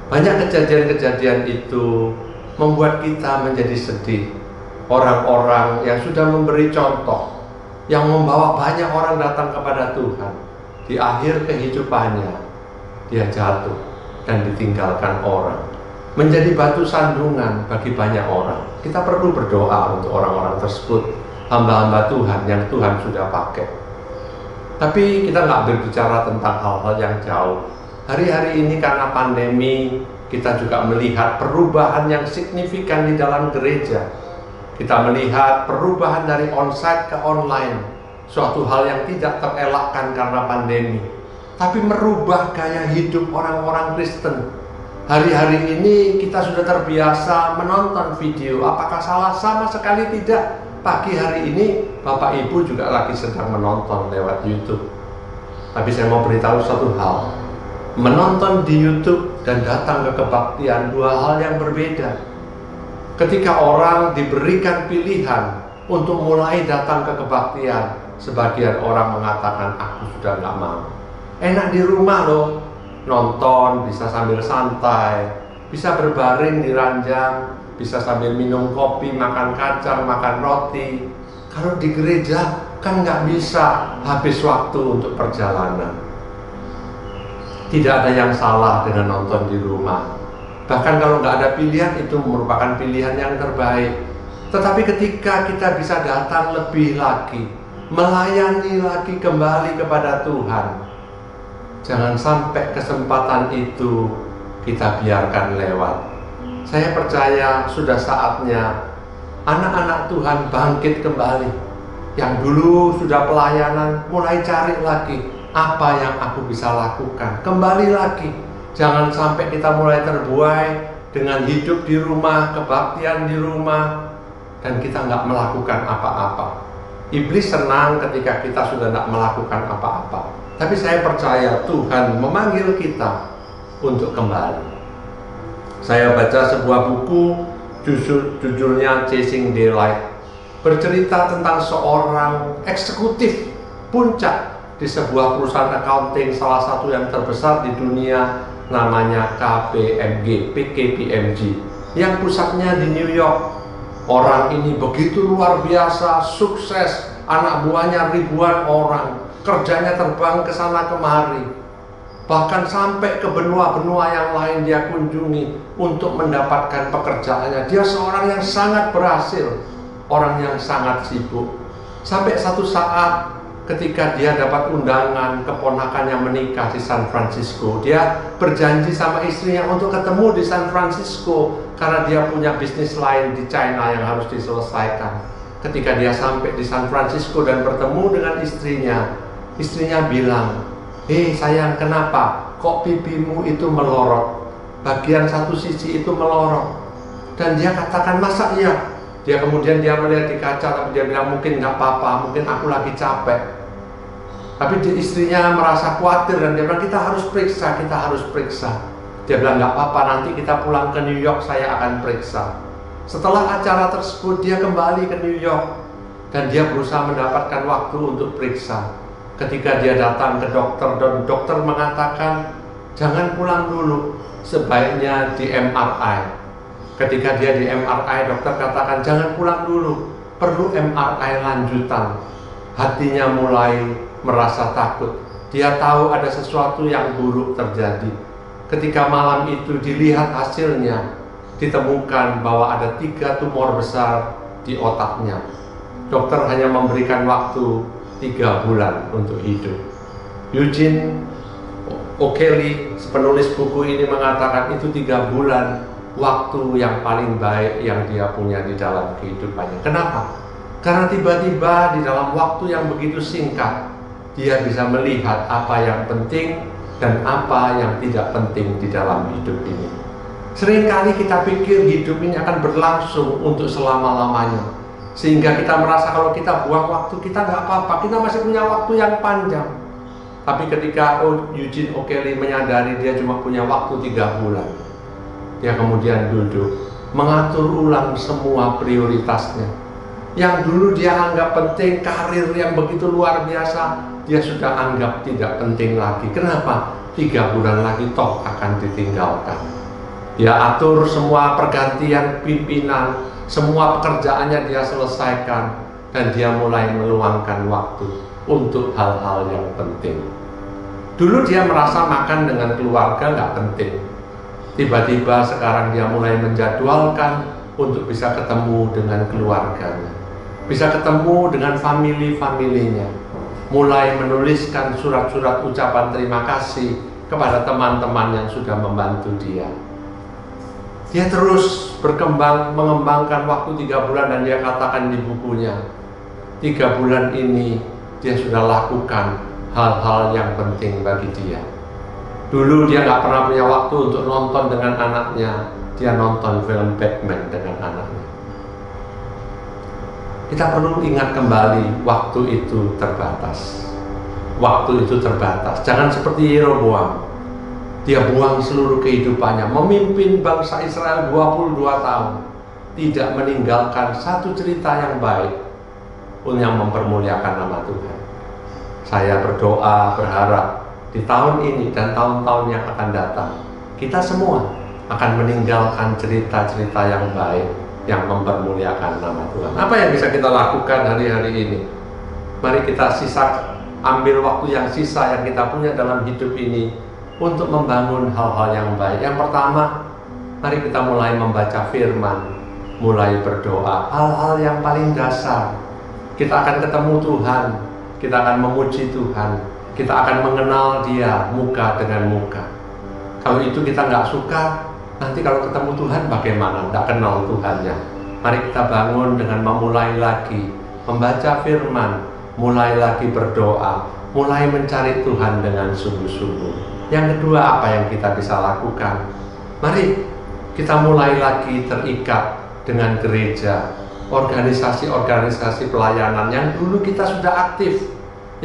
Banyak kejadian-kejadian itu membuat kita menjadi sedih. Orang-orang yang sudah memberi contoh, yang membawa banyak orang datang kepada Tuhan, di akhir kehidupannya dia jatuh dan ditinggalkan orang, menjadi batu sandungan bagi banyak orang. Kita perlu berdoa untuk orang-orang tersebut, hamba-hamba Tuhan yang Tuhan sudah pakai. Tapi kita nggak berbicara tentang hal-hal yang jauh. Hari-hari ini karena pandemi, kita juga melihat perubahan yang signifikan di dalam gereja. Kita melihat perubahan dari onsite ke online, suatu hal yang tidak terelakkan karena pandemi, tapi merubah gaya hidup orang-orang Kristen. Hari-hari ini kita sudah terbiasa menonton video. Apakah salah? Sama sekali tidak. Pagi hari ini Bapak Ibu juga lagi sedang menonton lewat YouTube. Tapi saya mau beritahu satu hal, menonton di YouTube dan datang ke kebaktian dua hal yang berbeda. Ketika orang diberikan pilihan untuk mulai datang ke kebaktian, sebagian orang mengatakan, aku sudah gak mau. Enak di rumah loh, nonton, bisa sambil santai, bisa berbaring di ranjang, bisa sambil minum kopi, makan kacang, makan roti. Kalau di gereja kan gak bisa habis waktu untuk perjalanan. Tidak ada yang salah dengan nonton di rumah. Bahkan kalau nggak ada pilihan, itu merupakan pilihan yang terbaik. Tetapi ketika kita bisa datang lebih lagi, melayani lagi kembali kepada Tuhan, jangan sampai kesempatan itu kita biarkan lewat. Saya percaya sudah saatnya anak-anak Tuhan bangkit kembali. Yang dulu sudah pelayanan, mulai cari lagi apa yang aku bisa lakukan. Kembali lagi. Jangan sampai kita mulai terbuai dengan hidup di rumah, kebaktian di rumah, dan kita nggak melakukan apa-apa. Iblis senang ketika kita sudah nggak melakukan apa-apa. Tapi saya percaya Tuhan memanggil kita untuk kembali. Saya baca sebuah buku, judulnya Chasing Daylight, bercerita tentang seorang eksekutif puncak di sebuah perusahaan accounting, salah satu yang terbesar di dunia, namanya KPMG, yang pusatnya di New York. Orang ini begitu luar biasa, sukses, anak buahnya ribuan orang, kerjanya terbang ke sana kemari, bahkan sampai ke benua-benua yang lain dia kunjungi untuk mendapatkan pekerjaannya. Dia seorang yang sangat berhasil, orang yang sangat sibuk. Sampai satu saat ketika dia dapat undangan keponakannya menikah di San Francisco, dia berjanji sama istrinya untuk ketemu di San Francisco karena dia punya bisnis lain di China yang harus diselesaikan. Ketika dia sampai di San Francisco dan bertemu dengan istrinya bilang, "Hei sayang, kenapa? Kok pipimu itu melorot? Bagian satu sisi itu melorot." Dan dia katakan, "Masa iya?" Dia melihat di kaca, tapi dia bilang, "Mungkin nggak apa-apa, mungkin aku lagi capek." Tapi istrinya merasa khawatir dan dia bilang, kita harus periksa. Dia bilang, "Nggak apa-apa, nanti kita pulang ke New York, saya akan periksa." Setelah acara tersebut, dia kembali ke New York dan dia berusaha mendapatkan waktu untuk periksa. Ketika dia datang ke dokter dan dokter mengatakan, "Jangan pulang dulu, sebaiknya di MRI." Ketika dia di MRI, dokter katakan, "Jangan pulang dulu, perlu MRI lanjutan." Hatinya mulai merasa takut. Dia tahu ada sesuatu yang buruk terjadi. Ketika malam itu dilihat hasilnya, ditemukan bahwa ada 3 tumor besar di otaknya. Dokter hanya memberikan waktu 3 bulan untuk hidup. Eugene O'Kelly, penulis buku ini, mengatakan itu 3 bulan waktu yang paling baik yang dia punya di dalam kehidupannya. Kenapa? Karena tiba-tiba di dalam waktu yang begitu singkat, dia bisa melihat apa yang penting dan apa yang tidak penting di dalam hidup ini. Seringkali kita pikir hidup ini akan berlangsung untuk selama-lamanya, sehingga kita merasa kalau kita buang waktu kita nggak apa-apa, kita masih punya waktu yang panjang. Tapi ketika Eugene O'Kelly menyadari dia cuma punya waktu 3 bulan, dia kemudian duduk, mengatur ulang semua prioritasnya. Yang dulu dia anggap penting, karir yang begitu luar biasa, dia sudah anggap tidak penting lagi. Kenapa? 3 bulan lagi toh akan ditinggalkan. Dia atur semua pergantian pimpinan, semua pekerjaannya dia selesaikan, dan dia mulai meluangkan waktu untuk hal-hal yang penting. Dulu dia merasa makan dengan keluarga nggak penting. Tiba-tiba sekarang dia mulai menjadwalkan untuk bisa ketemu dengan keluarganya, bisa ketemu dengan familinya, mulai menuliskan surat-surat ucapan terima kasih kepada teman-teman yang sudah membantu dia. Dia terus berkembang, mengembangkan waktu 3 bulan, dan dia katakan di bukunya, 3 bulan ini dia sudah lakukan hal-hal yang penting bagi dia. Dulu dia nggak pernah punya waktu untuk nonton dengan anaknya, dia nonton film Batman dengan anaknya. Kita perlu ingat kembali, waktu itu terbatas. Waktu itu terbatas. Jangan seperti Yeroboam. Dia buang seluruh kehidupannya, memimpin bangsa Israel 22 tahun, tidak meninggalkan satu cerita yang baik yang mempermuliakan nama Tuhan. Saya berdoa, berharap di tahun ini dan tahun-tahun yang akan datang, kita semua akan meninggalkan cerita-cerita yang baik yang mempermuliakan nama Tuhan. Apa yang bisa kita lakukan hari-hari ini? Mari kita ambil waktu yang sisa yang kita punya dalam hidup ini untuk membangun hal-hal yang baik. Yang pertama, mari kita mulai membaca firman, mulai berdoa, hal-hal yang paling dasar. Kita akan ketemu Tuhan, kita akan memuji Tuhan, kita akan mengenal Dia muka dengan muka. Kalau itu kita nggak suka, nanti kalau ketemu Tuhan bagaimana? Nggak kenal Tuhannya. Mari kita bangun dengan memulai lagi membaca firman, mulai lagi berdoa, mulai mencari Tuhan dengan sungguh-sungguh. Yang kedua, apa yang kita bisa lakukan? Mari kita mulai lagi terikat dengan gereja, organisasi-organisasi pelayanan yang dulu kita sudah aktif,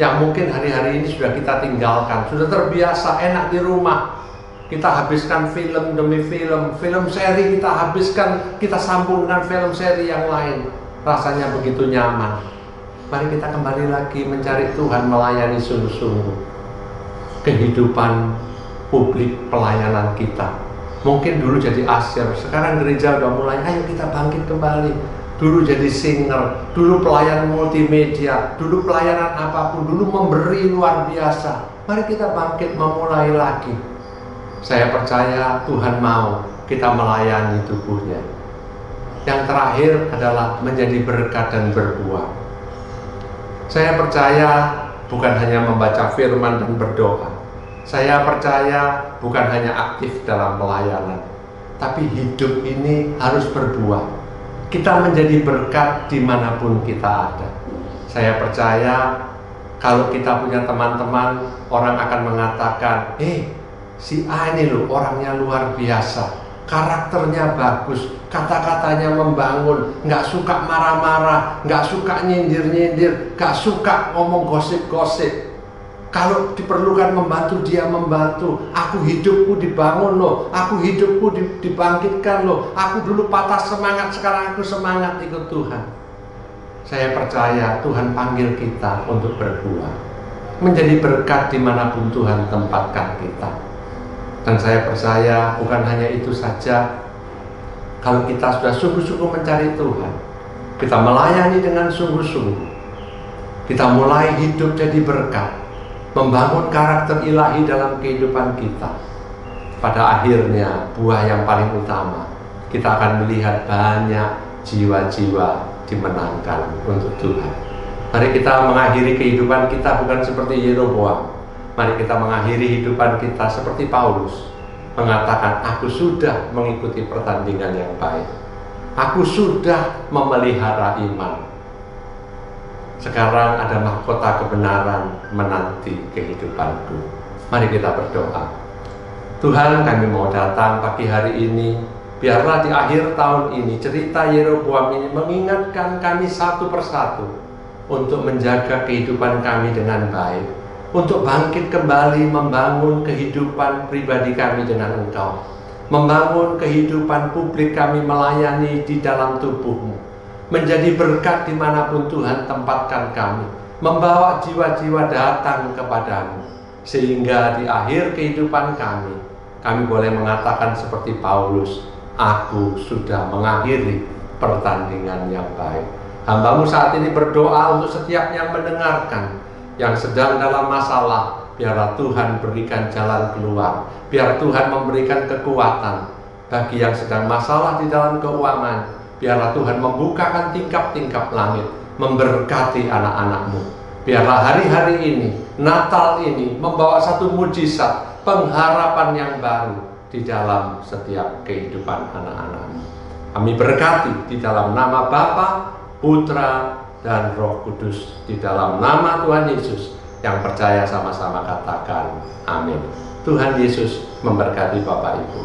yang mungkin hari-hari ini sudah kita tinggalkan, sudah terbiasa enak di rumah. Kita habiskan film demi film seri kita habiskan, kita sambung dengan film seri yang lain. Rasanya begitu nyaman. Mari kita kembali lagi mencari Tuhan, melayani sungguh-sungguh. Kehidupan publik pelayanan kita mungkin dulu jadi asyir, sekarang gereja udah mulai, ayo kita bangkit kembali. Dulu jadi singer, dulu pelayan multimedia, dulu pelayanan apapun, dulu memberi luar biasa. Mari kita bangkit memulai lagi. Saya percaya Tuhan mau kita melayani tubuhnya. Yang terakhir adalah menjadi berkat dan berbuah. Saya percaya bukan hanya membaca firman dan berdoa. Saya percaya bukan hanya aktif dalam pelayanan, tapi hidup ini harus berbuah. Kita menjadi berkat dimanapun kita ada. Saya percaya kalau kita punya teman-teman, orang akan mengatakan, si A ini loh orangnya luar biasa, karakternya bagus, kata-katanya membangun, nggak suka marah-marah, nggak suka nyindir-nyindir, nggak suka ngomong gosip-gosip. Kalau diperlukan membantu, dia membantu. Aku hidupku dibangun loh, aku hidupku dibangkitkan loh. Aku dulu patah semangat, sekarang aku semangat ikut Tuhan. Saya percaya Tuhan panggil kita untuk berbuah, menjadi berkat dimanapun Tuhan tempatkan kita. Dan saya percaya bukan hanya itu saja. Kalau kita sudah sungguh-sungguh mencari Tuhan, kita melayani dengan sungguh-sungguh, kita mulai hidup jadi berkat, membangun karakter ilahi dalam kehidupan kita. Pada akhirnya buah yang paling utama, kita akan melihat banyak jiwa-jiwa dimenangkan untuk Tuhan. Mari kita mengakhiri kehidupan kita bukan seperti Yeroboam. Mari kita mengakhiri kehidupan kita seperti Paulus, mengatakan, aku sudah mengikuti pertandingan yang baik, aku sudah memelihara iman. Sekarang ada mahkota kebenaran menanti kehidupanku. Mari kita berdoa. Tuhan, kami mau datang pagi hari ini. Biarlah di akhir tahun ini cerita Yeroboam ini mengingatkan kami satu persatu untuk menjaga kehidupan kami dengan baik, untuk bangkit kembali membangun kehidupan pribadi kami dengan Engkau, membangun kehidupan publik kami melayani di dalam tubuh-Mu, menjadi berkat dimanapun Tuhan tempatkan kami, membawa jiwa-jiwa datang kepadamu, sehingga di akhir kehidupan kami boleh mengatakan seperti Paulus, aku sudah mengakhiri pertandingan yang baik. Hamba-Mu saat ini berdoa untuk setiap yang mendengarkan, yang sedang dalam masalah, biarlah Tuhan berikan jalan keluar, biar Tuhan memberikan kekuatan. Bagi yang sedang masalah di dalam keuangan, biarlah Tuhan membukakan tingkap-tingkap langit, memberkati anak-anak-Mu. Biarlah hari-hari ini, Natal ini, membawa satu mujizat, pengharapan yang baru di dalam setiap kehidupan anak-anak-Mu. Kami berkati di dalam nama Bapa, Putra, dan Roh Kudus, di dalam nama Tuhan Yesus. Yang percaya sama-sama katakan amin. Tuhan Yesus memberkati Bapak Ibu.